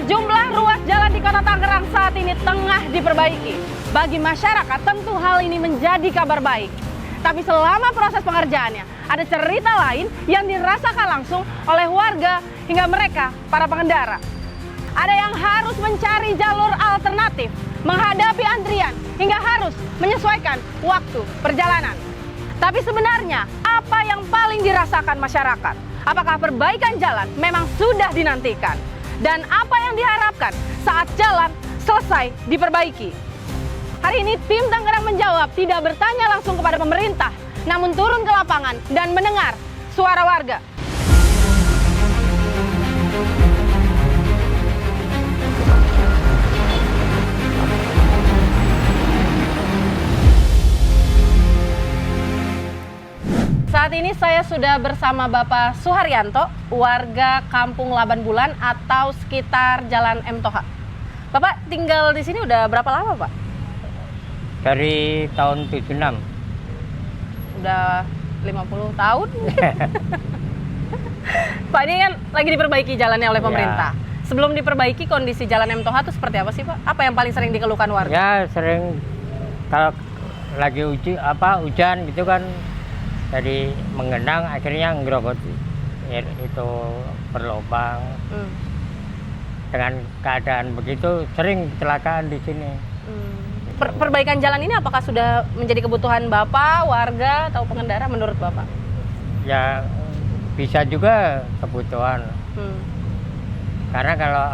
Sejumlah ruas jalan di Kota Tangerang saat ini tengah diperbaiki. Bagi masyarakat tentu hal ini menjadi kabar baik. Tapi selama proses pengerjaannya, ada cerita lain yang dirasakan langsung oleh warga hingga mereka, para pengendara. Ada yang harus mencari jalur alternatif, menghadapi antrian, hingga harus menyesuaikan waktu perjalanan. Tapi sebenarnya, apa yang paling dirasakan masyarakat? Apakah perbaikan jalan memang sudah dinantikan? Dan apa yang diharapkan saat jalan selesai diperbaiki? Hari ini tim Tangerang menjawab tidak bertanya langsung kepada pemerintah, namun turun ke lapangan dan mendengar suara warga. Saat ini saya sudah bersama Bapak Suharyanto, warga Kampung Laban Bulan atau sekitar Jalan M. Toha. Bapak tinggal di sini udah berapa lama, Pak? Dari tahun 76. Udah 50 tahun. Pak, ini kan lagi diperbaiki jalannya oleh pemerintah. Ya. Sebelum diperbaiki, kondisi Jalan M. Toha itu seperti apa sih, Pak? Apa yang paling sering dikeluhkan warga? Ya, sering kalau lagi hujan gitu kan, jadi mengenang akhirnya ngerobot itu berlubang. Dengan keadaan begitu sering kecelakaan di sini. Perbaikan jalan ini apakah sudah menjadi kebutuhan Bapak, warga atau pengendara menurut Bapak? Ya bisa juga kebutuhan. Karena kalau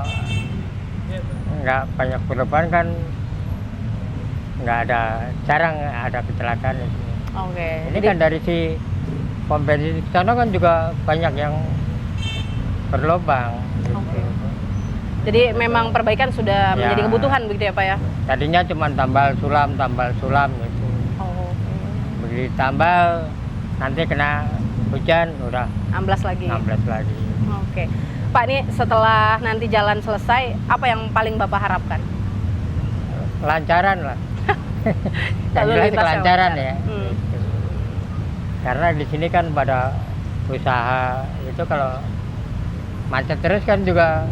nggak banyak perubahan kan jarang ada kecelakaan di sini. Oke. Ini kan dari si pom bensin di sana kan juga banyak yang berlubang. Oke. Jadi memang perbaikan sudah menjadi kebutuhan begitu ya, Pak ya? Tadinya cuma tambal sulam gitu. Oh, oke. Begitu tambal nanti kena hujan udah amblas lagi. Oke. Pak, ini setelah nanti jalan selesai, apa yang paling Bapak harapkan? Kelancaran lah. Yang jelas kelancaran ya. Karena di sini kan pada usaha itu kalau macet terus kan juga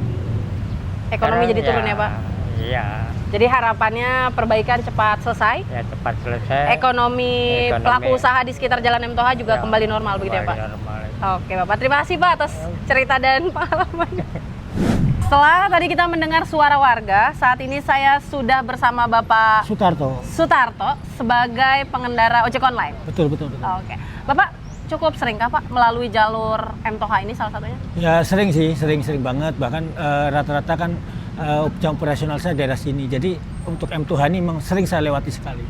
ekonomi jadi turun ya, Pak? Iya. Jadi harapannya perbaikan cepat selesai? Ya, cepat selesai. Ekonomi pelaku usaha di sekitar Jalan M. Toha juga kembali normal begitu ya, Pak? Normal. Oke, Bapak. Terima kasih, Pak, atas cerita dan pengalamannya. Setelah tadi kita mendengar suara warga, saat ini saya sudah bersama Bapak Sutarto sebagai pengendara ojek online. Betul. Oke. Bapak cukup sering kah, Pak, melalui jalur M. Toha ini salah satunya? Ya sering banget. Bahkan rata-rata kan jam operasional saya daerah sini. Jadi untuk M. Toha ini memang sering saya lewati sekali.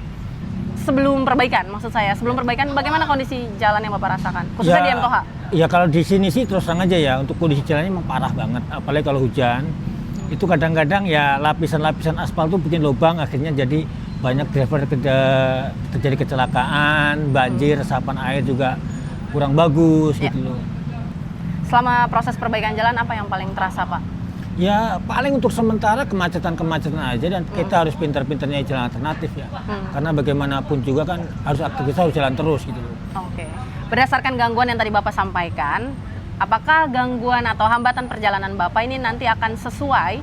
Sebelum perbaikan, maksud saya, bagaimana kondisi jalan yang Bapak rasakan? Khususnya di M. Toha? Ya kalau di sini sih terus terang aja ya, untuk kondisi jalannya memang parah banget. Apalagi kalau hujan, itu kadang-kadang ya lapisan-lapisan aspal tuh bikin lubang, akhirnya jadi banyak driver terjadi kecelakaan, banjir, resapan air juga kurang bagus gitu loh. Selama proses perbaikan jalan, apa yang paling terasa, Pak? Ya paling untuk sementara kemacetan aja, dan kita harus pintar-pintar nyari jalan alternatif ya. Karena bagaimanapun juga kan aktivitas harus jalan terus gitu loh. Oke. Berdasarkan gangguan yang tadi Bapak sampaikan, apakah gangguan atau hambatan perjalanan Bapak ini nanti akan sesuai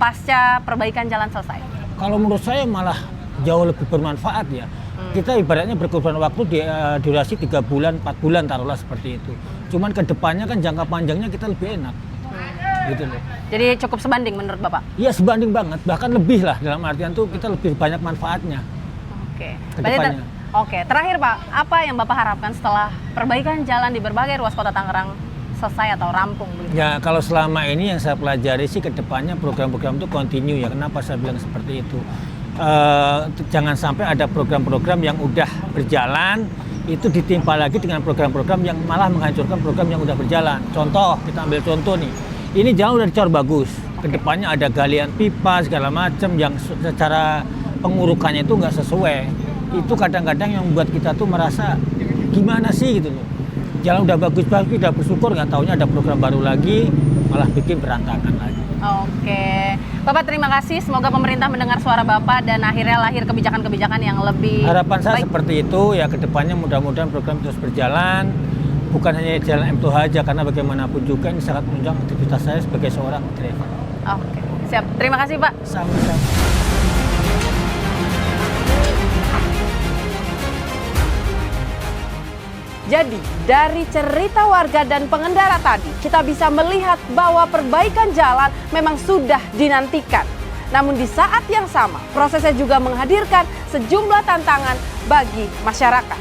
pasca perbaikan jalan selesai? Kalau menurut saya malah jauh lebih bermanfaat ya. Kita ibaratnya berkorban waktu di durasi 3 bulan, 4 bulan taruhlah seperti itu. Cuman ke depannya kan jangka panjangnya kita lebih enak. Gitu loh. Jadi cukup sebanding menurut Bapak? Iya sebanding banget, bahkan lebih lah, dalam artian tuh kita lebih banyak manfaatnya. Oke. Ke depannya. Oke, terakhir Pak, apa yang Bapak harapkan setelah perbaikan jalan di berbagai ruas Kota Tangerang selesai atau rampung? Begitu? Ya kalau selama ini yang saya pelajari sih ke depannya program-program itu continue ya. Kenapa saya bilang seperti itu? Jangan sampai ada program-program yang udah berjalan itu ditimpa lagi dengan program-program yang malah menghancurkan program yang udah berjalan. Contoh, kita ambil contoh nih, ini jalan udah dicor bagus, kedepannya ada galian pipa segala macam yang secara pengurukannya itu nggak sesuai. Itu kadang-kadang yang membuat kita tuh merasa gimana sih gitu loh. Jalan udah bagus-bagus, udah bersyukur, nggak taunya ada program baru lagi malah bikin berantakan lagi. Oke, Bapak terima kasih. Semoga pemerintah mendengar suara Bapak dan akhirnya lahir kebijakan-kebijakan yang lebih harapan saya baik. Seperti itu ya, kedepannya mudah-mudahan program terus berjalan. Bukan hanya jalan M. Toha aja, karena bagaimanapun juga ini sangat menunjang aktivitas saya sebagai seorang driver. Oke. Siap. Terima kasih, Pak. Sama-sama. Jadi, dari cerita warga dan pengendara tadi, kita bisa melihat bahwa perbaikan jalan memang sudah dinantikan. Namun di saat yang sama, prosesnya juga menghadirkan sejumlah tantangan bagi masyarakat.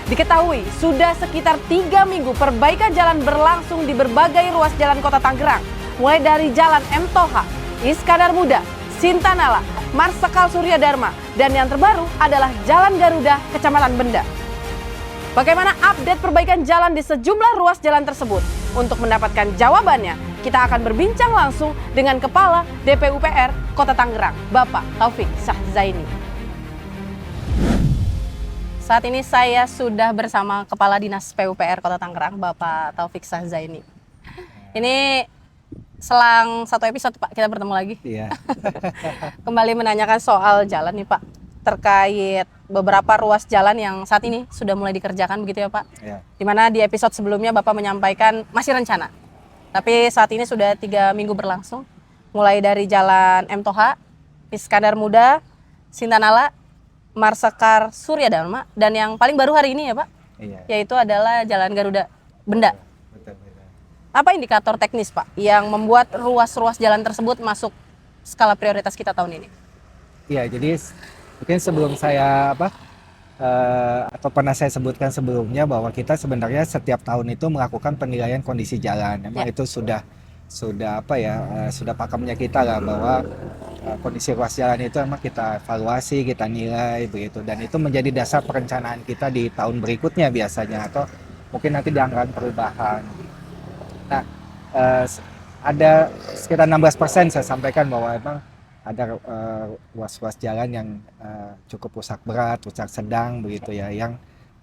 Diketahui, sudah sekitar 3 minggu perbaikan jalan berlangsung di berbagai ruas jalan kota Tangerang. Mulai dari Jalan M. Toha, Iskandar Muda, Sintanala, Marsekal Surya Dharma, dan yang terbaru adalah Jalan Garuda, Kecamatan Benda. Bagaimana update perbaikan jalan di sejumlah ruas jalan tersebut? Untuk mendapatkan jawabannya, kita akan berbincang langsung dengan Kepala DPUPR Kota Tangerang, Bapak Taufik Syahzaini. Saat ini saya sudah bersama Kepala Dinas PUPR Kota Tangerang, Bapak Taufik Syahzaini. Ini selang 1 episode, Pak, kita bertemu lagi. Iya. Kembali menanyakan soal jalan nih, Pak. Terkait beberapa ruas jalan yang saat ini sudah mulai dikerjakan begitu ya, Pak? Iya. Dimana di episode sebelumnya Bapak menyampaikan masih rencana. Tapi saat ini sudah 3 minggu berlangsung. Mulai dari Jalan M. Toha, Iskandar Muda, Sintanala, Marsekar Surya Dharma, dan yang paling baru hari ini ya, Pak, Iya. yaitu adalah Jalan Garuda Benda. Betul. Apa indikator teknis, Pak, yang membuat ruas-ruas jalan tersebut masuk skala prioritas kita tahun ini? Iya, jadi mungkin sebelum saya atau pernah saya sebutkan sebelumnya bahwa kita sebenarnya setiap tahun itu melakukan penilaian kondisi jalan. Memang itu sudah sudah pakemnya kita lah bahwa kondisi ruas jalan itu memang kita evaluasi, kita nilai begitu, dan itu menjadi dasar perencanaan kita di tahun berikutnya biasanya, atau mungkin nanti di anggaran perubahan. Nah, ada sekitar 16% saya sampaikan bahwa memang ada ruas-ruas jalan yang cukup rusak berat, rusak sedang begitu ya, yang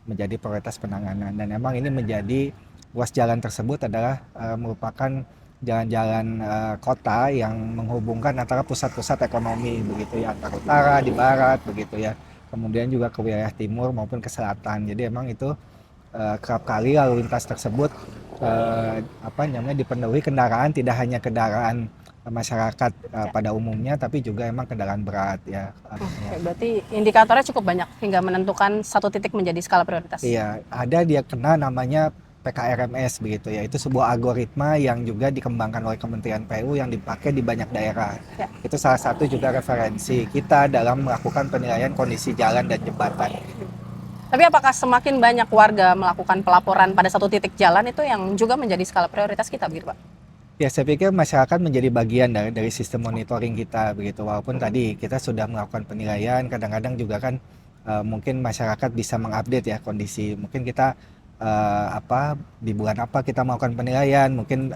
menjadi prioritas penanganan. Dan memang ini menjadi ruas jalan tersebut adalah merupakan jalan-jalan kota yang menghubungkan antara pusat-pusat ekonomi begitu ya, antara utara di barat begitu ya, kemudian juga ke wilayah timur maupun ke selatan. Jadi memang itu kerap kali lalu lintas tersebut dipenuhi kendaraan, tidak hanya kendaraan masyarakat pada umumnya, tapi juga emang kendaraan berat ya. Oke, berarti indikatornya cukup banyak hingga menentukan satu titik menjadi skala prioritas. Iya, ada dia kena namanya PKRMS begitu ya. Itu sebuah algoritma yang juga dikembangkan oleh Kementerian PU yang dipakai di banyak daerah. Ya. Itu salah satu juga referensi kita dalam melakukan penilaian kondisi jalan dan jembatan. Tapi apakah semakin banyak warga melakukan pelaporan pada satu titik jalan itu yang juga menjadi skala prioritas kita, begitu, Pak? Ya, saya pikir masyarakat menjadi bagian dari sistem monitoring kita begitu. Walaupun tadi kita sudah melakukan penilaian, kadang-kadang juga kan mungkin masyarakat bisa mengupdate ya kondisi. Mungkin kita di bulan apa kita melakukan penilaian, mungkin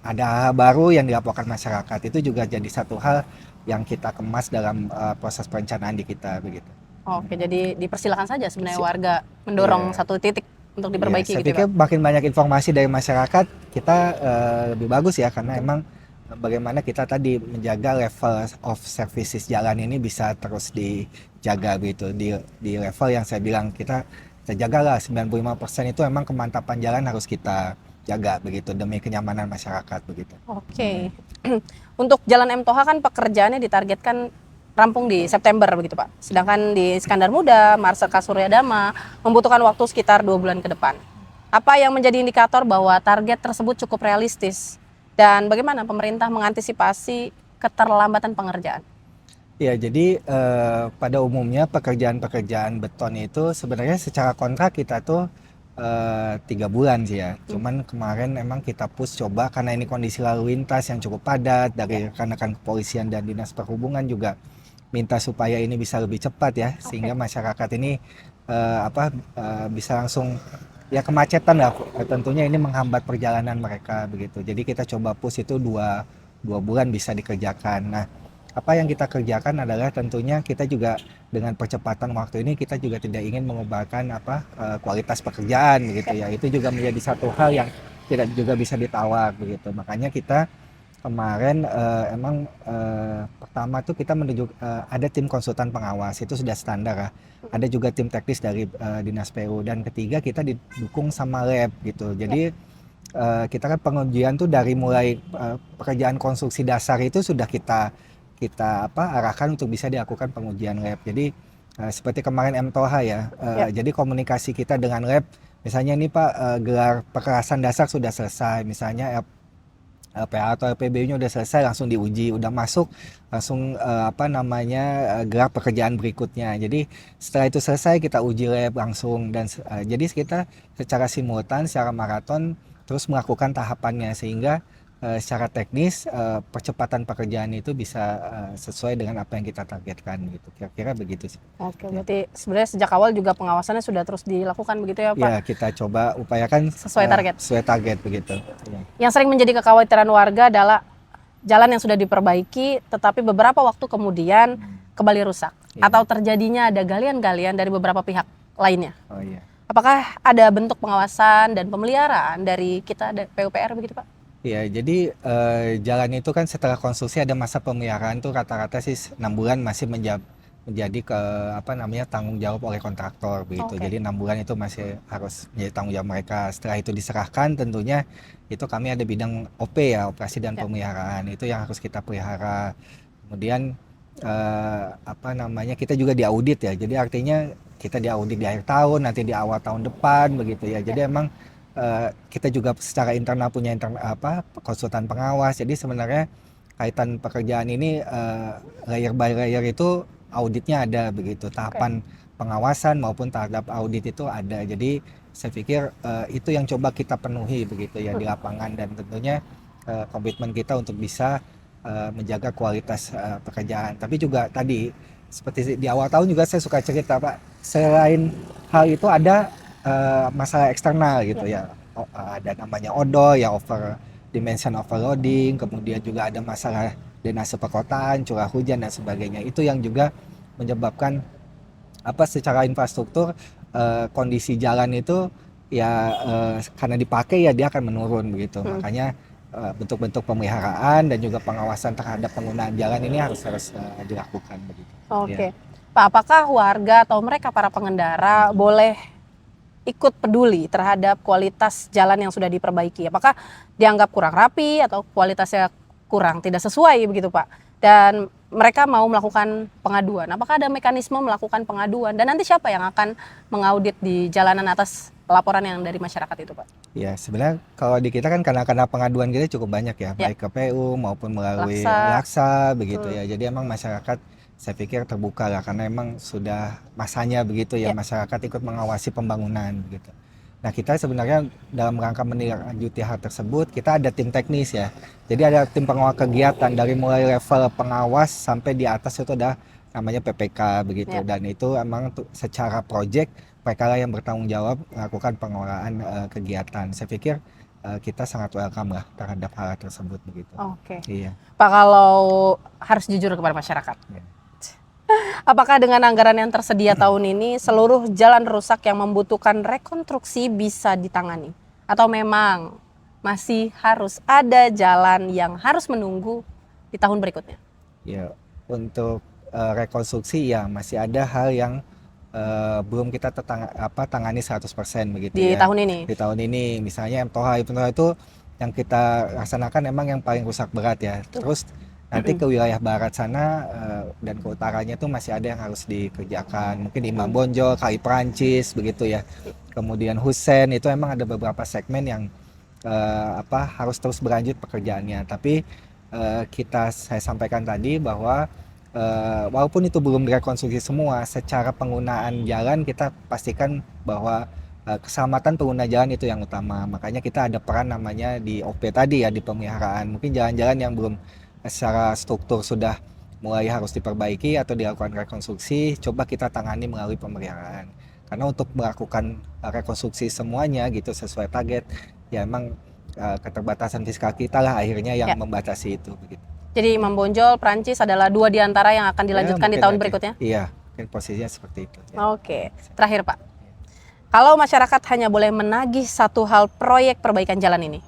ada hal baru yang dilaporkan masyarakat. Itu juga jadi satu hal yang kita kemas dalam proses perencanaan di kita begitu. Oke, jadi dipersilakan saja sebenarnya warga mendorong satu titik untuk diperbaiki saya gitu, pikir Pak? makin banyak informasi dari masyarakat kita lebih bagus ya, karena emang bagaimana kita tadi menjaga level of services jalan ini bisa terus dijaga gitu di level yang saya bilang kita jagalah 95% itu emang kemantapan jalan harus kita jaga begitu demi kenyamanan masyarakat begitu. Oke. Untuk Jalan M. Toha kan pekerjaannya ditargetkan rampung di September begitu, Pak. Sedangkan di Iskandar Muda, Marsekal Surya Dharma membutuhkan waktu sekitar 2 bulan ke depan. Apa yang menjadi indikator bahwa target tersebut cukup realistis? Dan bagaimana pemerintah mengantisipasi keterlambatan pengerjaan? Ya, jadi pada umumnya pekerjaan-pekerjaan beton itu sebenarnya secara kontrak kita tuh 3 bulan sih ya. Cuman kemarin emang kita push coba karena ini kondisi lalu lintas yang cukup padat dari rekan-rekan kepolisian dan dinas perhubungan juga minta supaya ini bisa lebih cepat ya, sehingga masyarakat ini bisa langsung ya kemacetan lah, tentunya ini menghambat perjalanan mereka begitu. Jadi kita coba push itu 2 bulan bisa dikerjakan. Nah, apa yang kita kerjakan adalah tentunya kita juga dengan percepatan waktu ini kita juga tidak ingin mengubahkan kualitas pekerjaan begitu ya. Itu juga menjadi satu hal yang tidak juga bisa ditawar begitu. Makanya kita kemarin pertama tuh kita menunjuk ada tim konsultan pengawas, itu sudah standar ya. Ada juga tim teknis dari dinas PU, dan ketiga kita didukung sama lab gitu. Jadi kita kan pengujian tuh dari mulai pekerjaan konstruksi dasar itu sudah kita arahkan untuk bisa dilakukan pengujian lab. Jadi seperti kemarin MTOH ya, jadi komunikasi kita dengan lab, misalnya ini Pak, gelar perkerasan dasar sudah selesai, misalnya LPA atau LPBU-nya udah selesai, langsung diuji, udah masuk, langsung gelar pekerjaan berikutnya. Jadi setelah itu selesai kita uji lab langsung, dan jadi kita secara simultan, secara maraton terus melakukan tahapannya, sehingga secara teknis percepatan pekerjaan itu bisa sesuai dengan apa yang kita targetkan gitu. Kira-kira begitu sih. Oke, berarti sebenarnya sejak awal juga pengawasannya sudah terus dilakukan begitu ya Pak? Ya, kita coba upayakan Sesuai target. Sesuai target begitu. Ya. Yang sering menjadi kekhawatiran warga adalah jalan yang sudah diperbaiki tetapi beberapa waktu kemudian kembali rusak Ya. atau terjadinya ada galian-galian dari beberapa pihak lainnya. Oh iya. Apakah ada bentuk pengawasan dan pemeliharaan dari kita PUPR begitu Pak? Ya, jadi jalan itu kan setelah konstruksi ada masa pemeliharaan tuh rata-rata sih 6 bulan masih menjadi tanggung jawab oleh kontraktor begitu. Oke. Jadi 6 bulan itu masih harus menjadi tanggung jawab mereka. Setelah itu diserahkan, tentunya itu kami ada bidang OP ya, operasi dan pemeliharaan, itu yang harus kita pelihara. Kemudian kita juga diaudit ya. Jadi artinya kita diaudit di akhir tahun, nanti di awal tahun depan begitu ya. Jadi emang kita juga secara internal punya konsultan pengawas. Jadi sebenarnya kaitan pekerjaan ini layer by layer itu auditnya ada begitu. Tahapan pengawasan maupun terhadap audit itu ada. Jadi saya pikir itu yang coba kita penuhi begitu ya di lapangan, dan tentunya komitmen kita untuk bisa menjaga kualitas pekerjaan. Tapi juga tadi seperti di awal tahun juga saya suka cerita Pak, selain hal itu ada masalah eksternal gitu ya. Ada namanya odol ya, over dimension overloading, kemudian juga ada masalah drainase perkotaan, curah hujan dan sebagainya. Itu yang juga menyebabkan secara infrastruktur kondisi jalan itu ya karena dipakai ya dia akan menurun begitu. Makanya bentuk-bentuk pemeliharaan dan juga pengawasan terhadap penggunaan jalan ini harus dilakukan begitu. Oke. Pak, apakah warga atau mereka para pengendara boleh ikut peduli terhadap kualitas jalan yang sudah diperbaiki? Apakah dianggap kurang rapi atau kualitasnya kurang tidak sesuai begitu Pak? Dan mereka mau melakukan pengaduan. Apakah ada mekanisme melakukan pengaduan? Dan nanti siapa yang akan mengaudit di jalanan atas laporan yang dari masyarakat itu Pak? Ya, sebenarnya kalau di kita kan karena pengaduan kita cukup banyak ya, baik ke PU maupun melalui Laksa begitu ya. Jadi emang masyarakat saya pikir terbuka lah, karena emang sudah masanya begitu ya, masyarakat ikut mengawasi pembangunan begitu. Nah, kita sebenarnya dalam rangka menindaklanjuti hal tersebut, kita ada tim teknis ya. Jadi ada tim pengawal kegiatan dari mulai level pengawas sampai di atas itu ada namanya PPK begitu. Dan itu emang secara proyek mereka lah yang bertanggung jawab melakukan pengelolaan kegiatan. Saya pikir kita sangat welcome lah terhadap hal tersebut begitu. Oke. Iya. Pak, kalau harus jujur kepada masyarakat, apakah dengan anggaran yang tersedia tahun ini seluruh jalan rusak yang membutuhkan rekonstruksi bisa ditangani? Atau memang masih harus ada jalan yang harus menunggu di tahun berikutnya? Ya, untuk rekonstruksi ya masih ada hal yang belum kita tangani 100% begitu Di ya. tahun ini? Di tahun ini, misalnya MTOH itu yang kita laksanakan emang yang paling rusak berat ya. Terus nanti ke wilayah barat sana dan ke utaranya itu masih ada yang harus dikerjakan. Mungkin di Imam Bonjol, Kali Perancis begitu ya. Kemudian Husein, itu emang ada beberapa segmen yang harus terus berlanjut pekerjaannya. Tapi saya sampaikan tadi bahwa walaupun itu belum direkonstruksi semua, secara penggunaan jalan kita pastikan bahwa keselamatan pengguna jalan itu yang utama. Makanya kita ada peran namanya di OP tadi ya, di pemeliharaan. Mungkin jalan-jalan yang belum secara struktur sudah mulai harus diperbaiki atau dilakukan rekonstruksi, coba kita tangani melalui pemeliharaan. Karena untuk melakukan rekonstruksi semuanya gitu sesuai target, ya emang keterbatasan fiskal kita lah akhirnya yang membatasi itu begitu. Jadi Imam Bonjol, Perancis adalah 2 di antara yang akan dilanjutkan di tahun berikutnya? Iya, posisinya seperti itu. Ya. Oke, terakhir Pak. Kalau masyarakat hanya boleh menagih satu hal proyek perbaikan jalan ini,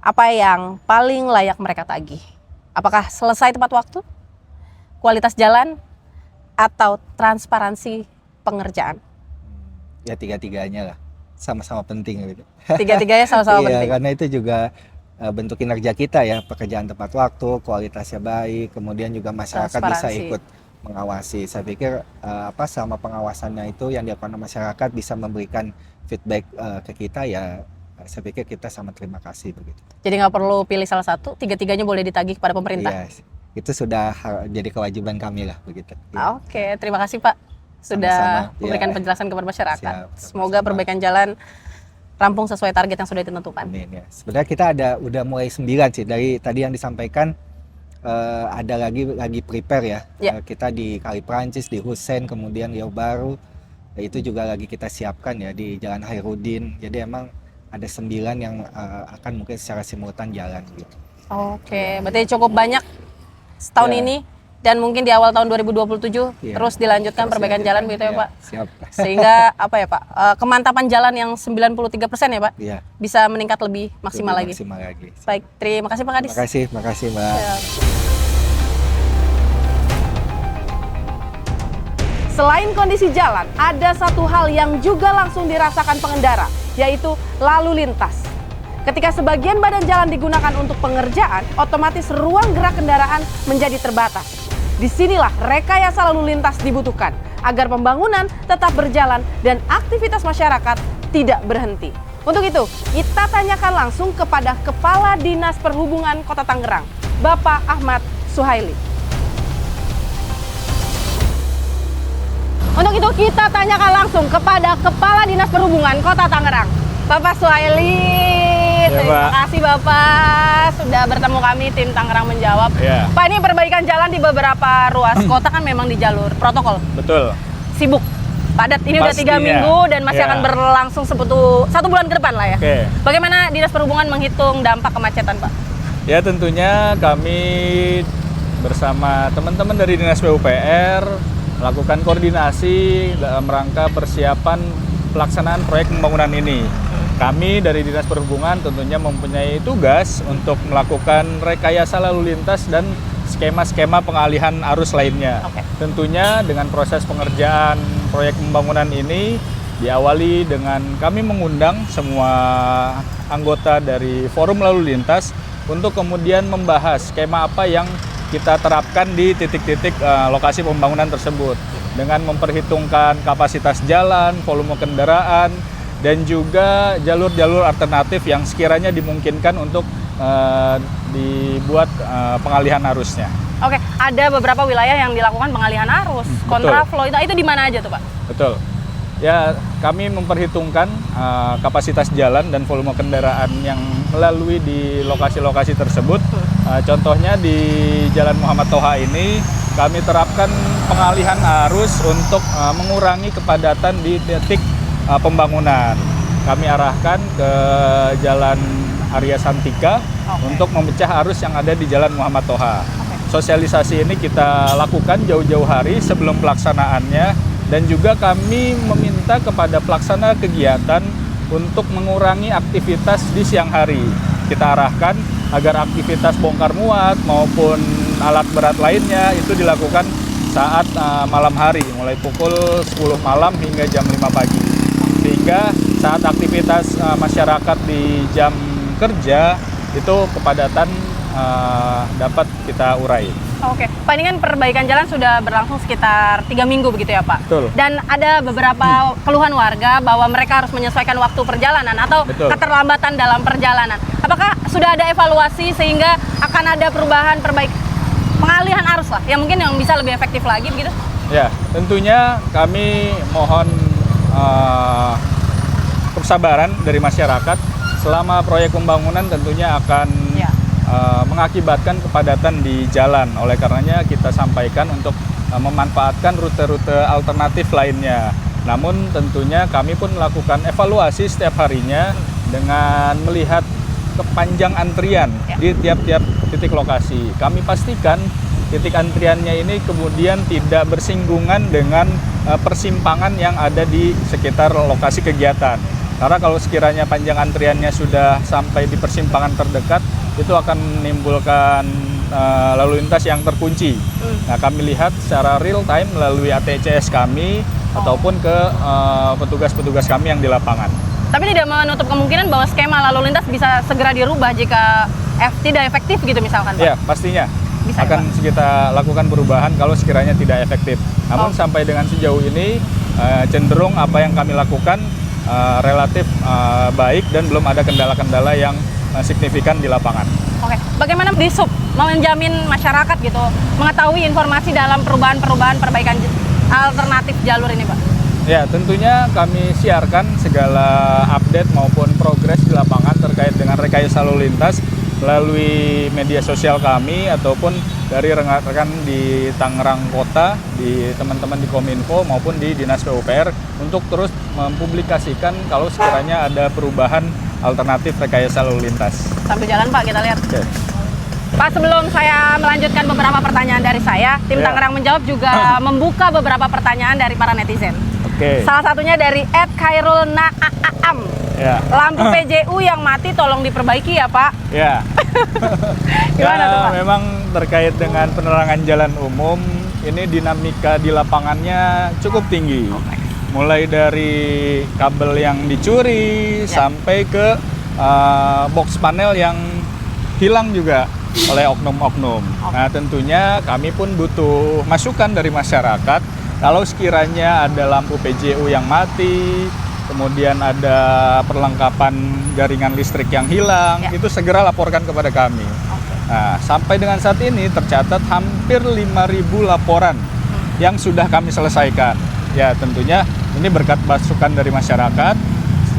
apa yang paling layak mereka tagih? Apakah selesai tepat waktu, kualitas jalan, atau transparansi pengerjaan? Ya tiga-tiganya lah. sama-sama penting gitu. Tiga-tiganya sama-sama Iya, penting. karena itu juga bentuk kinerja kita ya, pekerjaan tepat waktu, kualitasnya baik, kemudian juga masyarakat bisa Transparansi. ikut mengawasi. Saya pikir selama pengawasannya itu yang dilakukan masyarakat bisa memberikan feedback ke kita ya, saya pikir kita sama terima kasih begitu. Jadi nggak perlu pilih salah satu, tiga-tiganya boleh ditagih kepada pemerintah. Iya, itu sudah jadi kewajiban kami lah begitu. Ya. Oke, terima kasih Pak sudah Sama-sama. memberikan Ya. penjelasan kepada masyarakat. Siap, Semoga sama-sama. perbaikan jalan rampung sesuai target yang sudah ditentukan. Amin ya. Sebenarnya kita udah mulai 9 sih dari tadi yang disampaikan, ada lagi prepare ya. Ya. Kita di Kali Prancis, di Hussein, kemudian Riau Baru. Itu juga lagi kita siapkan ya di Jalan Hairudin. Jadi emang ada 9 yang akan mungkin secara simultan jalan gitu. Oke, berarti cukup banyak setahun Ya. ini dan mungkin di awal tahun 2027 Iya. terus dilanjutkan Terus perbaikan dilanjutkan. jalan begitu ya Ya, Pak. siap. Sehingga apa ya Pak, kemantapan jalan yang 93% ya Pak Iya. bisa meningkat lebih maksimal lebih lagi. Maksimal lagi. Baik, terima kasih Pak Kadis. Terima kasih Mbak. Siap. Selain kondisi jalan, ada satu hal yang juga langsung dirasakan pengendara, yaitu lalu lintas. Ketika sebagian badan jalan digunakan untuk pengerjaan, otomatis ruang gerak kendaraan menjadi terbatas. Disinilah rekayasa lalu lintas dibutuhkan, agar pembangunan tetap berjalan dan aktivitas masyarakat tidak berhenti. Untuk itu, kita tanyakan langsung kepada Kepala Dinas Perhubungan Kota Tangerang, Bapak Ahmad Suhaili. Untuk itu kita tanyakan langsung kepada Kepala Dinas Perhubungan Kota Tangerang, Bapak Suhaili. Ya, Terima Pak. kasih Bapak sudah bertemu kami tim Tangerang Menjawab. Ya, Pak, ini perbaikan jalan di beberapa ruas kota kan memang di jalur protokol. betul. Sibuk, padat. Ini udah 3 Pastinya. minggu dan masih Ya. akan berlangsung 1 bulan ke depan lah ya. Oke. Bagaimana Dinas Perhubungan menghitung dampak kemacetan, Pak? Ya tentunya kami bersama teman-teman dari Dinas PUPR melakukan koordinasi dalam rangka persiapan pelaksanaan proyek pembangunan ini. Kami dari Dinas Perhubungan tentunya mempunyai tugas untuk melakukan rekayasa lalu lintas dan skema-skema pengalihan arus lainnya. Oke. Tentunya dengan proses pengerjaan proyek pembangunan ini diawali dengan kami mengundang semua anggota dari Forum Lalu Lintas untuk kemudian membahas skema apa yang kita terapkan di titik-titik lokasi pembangunan tersebut dengan memperhitungkan kapasitas jalan, volume kendaraan, dan juga jalur-jalur alternatif yang sekiranya dimungkinkan untuk dibuat pengalihan arusnya. Oke, ada beberapa wilayah yang dilakukan pengalihan arus, kontraflow, itu di mana aja tuh, Pak? Betul. Ya, kami memperhitungkan kapasitas jalan dan volume kendaraan yang melalui di lokasi-lokasi tersebut. Contohnya di Jalan Muhammad Toha ini kami terapkan pengalihan arus untuk mengurangi kepadatan di titik pembangunan. Kami arahkan ke Jalan Arya Santika untuk memecah arus yang ada di Jalan Muhammad Toha. Sosialisasi ini kita lakukan jauh-jauh hari sebelum pelaksanaannya, dan juga kami meminta kepada pelaksana kegiatan untuk mengurangi aktivitas di siang hari. Kita arahkan agar aktivitas bongkar muat maupun alat berat lainnya itu dilakukan saat malam hari, mulai pukul 10 malam hingga jam 5 pagi. Sehingga saat aktivitas masyarakat di jam kerja itu kepadatan dapat kita urai. Oke, Pak, ini kan perbaikan jalan sudah berlangsung sekitar 3 minggu begitu ya, Pak? Betul. Dan ada beberapa keluhan warga bahwa mereka harus menyesuaikan waktu perjalanan atau Betul. keterlambatan dalam perjalanan. Apakah sudah ada evaluasi sehingga akan ada perubahan pengalihan arus lah, yang mungkin yang bisa lebih efektif lagi begitu? Ya, tentunya kami mohon kesabaran dari masyarakat. Selama proyek pembangunan tentunya akan mengakibatkan kepadatan di jalan. Oleh karenanya kita sampaikan untuk memanfaatkan rute-rute alternatif lainnya. Namun tentunya kami pun melakukan evaluasi setiap harinya dengan melihat kepanjang antrian di tiap-tiap titik lokasi. Kami pastikan titik antriannya ini kemudian tidak bersinggungan dengan persimpangan yang ada di sekitar lokasi kegiatan. Karena kalau sekiranya panjang antriannya sudah sampai di persimpangan terdekat, itu akan menimbulkan lalu lintas yang terkunci. Nah, kami lihat secara real time melalui ATCS kami ataupun ke petugas-petugas kami yang di lapangan. Tapi tidak menutup kemungkinan bahwa skema lalu lintas bisa segera dirubah jika tidak efektif gitu misalkan, Pak? Ya, pastinya Bisa, akan ya, Pak? kita lakukan perubahan kalau sekiranya tidak efektif. Namun sampai dengan sejauh ini cenderung apa yang kami lakukan relatif baik dan belum ada kendala-kendala yang signifikan di lapangan. Oke, bagaimana di sub menjamin masyarakat gitu mengetahui informasi dalam perubahan-perubahan perbaikan alternatif jalur ini, Pak? Ya, tentunya kami siarkan segala update maupun progres di lapangan terkait dengan rekayasa lalu lintas melalui media sosial kami ataupun dari rekan-rekan di Tangerang Kota, di teman-teman di Kominfo maupun di Dinas PUPR untuk terus mempublikasikan kalau sekiranya ada perubahan alternatif rekayasa lalu lintas. Sambil jalan, Pak, kita lihat. Oke. Pak, sebelum saya melanjutkan beberapa pertanyaan dari saya, tim Ya. Tangerang Menjawab juga membuka beberapa pertanyaan dari para netizen. Oke. Salah satunya dari @khairulnaam. Ya. Lampu PJU yang mati tolong diperbaiki ya, Pak. Ya. Gimana tuh, Pak? Memang terkait dengan penerangan jalan umum, ini dinamika di lapangannya cukup tinggi. Mulai dari kabel yang dicuri sampai ke box panel yang hilang juga oleh oknum-oknum. Nah, tentunya kami pun butuh masukan dari masyarakat. Kalau sekiranya ada lampu PJU yang mati, kemudian ada perlengkapan jaringan listrik yang hilang, itu segera laporkan kepada kami. Nah, sampai dengan saat ini tercatat hampir 5.000 laporan yang sudah kami selesaikan. Ya, tentunya ini berkat masukan dari masyarakat.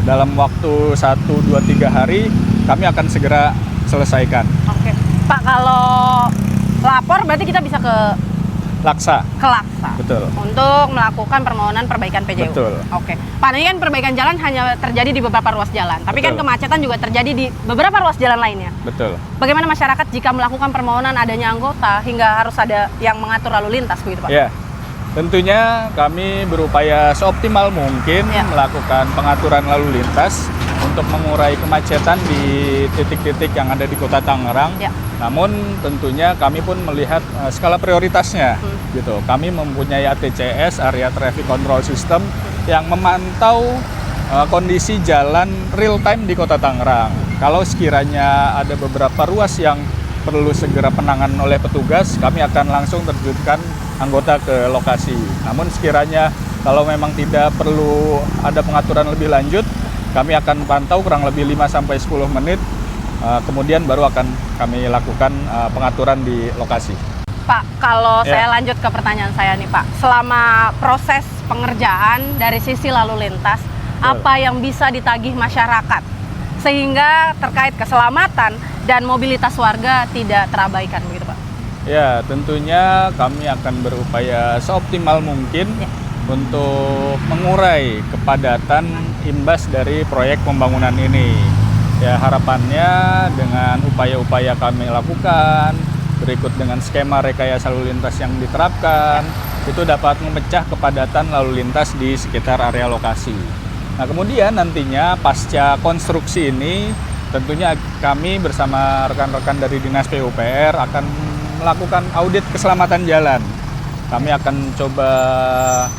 Dalam waktu 1, 2, 3 hari kami akan segera selesaikan. Oke. Pak, kalau lapor berarti kita bisa ke Laksa. Laksa. Betul. Untuk melakukan permohonan perbaikan PJU. Betul. Oke. Pak, ini kan perbaikan jalan hanya terjadi di beberapa ruas jalan, tapi kan Betul. kemacetan juga terjadi di beberapa ruas jalan lainnya. Betul. Bagaimana masyarakat jika melakukan permohonan adanya anggota hingga harus ada yang mengatur lalu lintas begitu, Pak? Ya. Tentunya kami berupaya seoptimal mungkin melakukan pengaturan lalu lintas untuk mengurai kemacetan di titik-titik yang ada di Kota Tangerang. Ya. Namun tentunya kami pun melihat skala prioritasnya gitu. Kami mempunyai ATCS, Area Traffic Control System, yang memantau kondisi jalan real time di Kota Tangerang. Kalau sekiranya ada beberapa ruas yang perlu segera penanganan oleh petugas, kami akan langsung terjunkan anggota ke lokasi. Namun sekiranya kalau memang tidak perlu ada pengaturan lebih lanjut, kami akan pantau kurang lebih 5-10 menit, kemudian baru akan kami lakukan pengaturan di lokasi. Pak, kalau Ya. saya lanjut ke pertanyaan saya nih, Pak. Selama proses pengerjaan dari sisi lalu lintas, apa yang bisa ditagih masyarakat sehingga terkait keselamatan dan mobilitas warga tidak terabaikan begitu, Pak? Ya, tentunya kami akan berupaya seoptimal mungkin untuk mengurai kepadatan imbas dari proyek pembangunan ini. Ya, harapannya dengan upaya-upaya kami lakukan, berikut dengan skema rekayasa lalu lintas yang diterapkan, itu dapat memecah kepadatan lalu lintas di sekitar area lokasi. Nah, kemudian nantinya pasca konstruksi ini, tentunya kami bersama rekan-rekan dari Dinas PUPR akan melakukan audit keselamatan jalan. Kami akan coba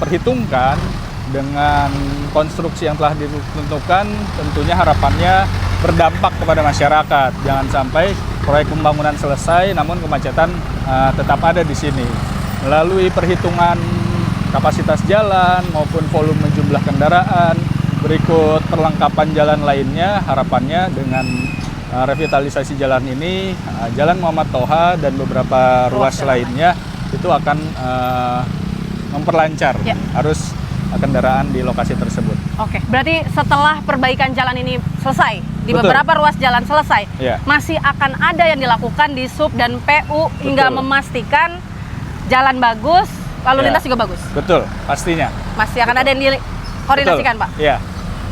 perhitungkan dengan konstruksi yang telah ditentukan, tentunya harapannya berdampak kepada masyarakat. Jangan sampai proyek pembangunan selesai namun kemacetan tetap ada di sini. Melalui perhitungan kapasitas jalan maupun volume jumlah kendaraan, berikut perlengkapan jalan lainnya, harapannya dengan revitalisasi jalan ini, Jalan Muhammad Toha dan beberapa ruas lainnya itu akan memperlancar arus kendaraan di lokasi tersebut. Oke, berarti setelah perbaikan jalan ini selesai, di Betul. beberapa ruas jalan selesai, Ya. masih akan ada yang dilakukan di sub dan PU hingga Betul. memastikan jalan bagus, lalu lintas juga bagus. Betul, pastinya. Masih akan ada yang dikoordinasikan, Pak? Iya,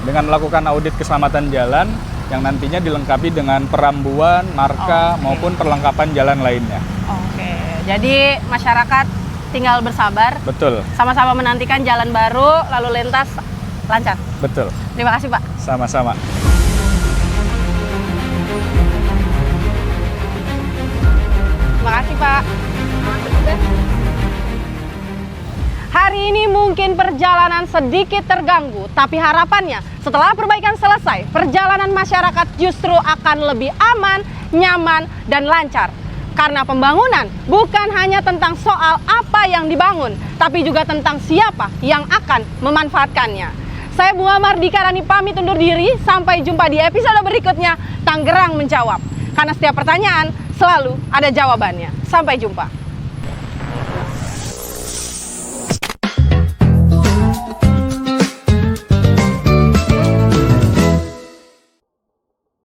dengan melakukan audit keselamatan jalan yang nantinya dilengkapi dengan perambuan, marka, maupun perlengkapan jalan lainnya. Oke, jadi masyarakat tinggal bersabar, Betul, sama-sama menantikan jalan baru, lalu lintas lancar. betul. Terima kasih, Pak. Sama-sama. Terima kasih, Pak. Hari Hari ini mungkin perjalanan sedikit terganggu, tapi harapannya setelah perbaikan selesai, perjalanan masyarakat justru akan lebih aman, nyaman, dan lancar. Karena pembangunan bukan hanya tentang soal apa yang dibangun, tapi juga tentang siapa yang akan memanfaatkannya. Saya Bunga Mardika Rani pamit undur diri, sampai jumpa di episode berikutnya Tangerang Menjawab. Karena setiap pertanyaan selalu ada jawabannya. Sampai jumpa.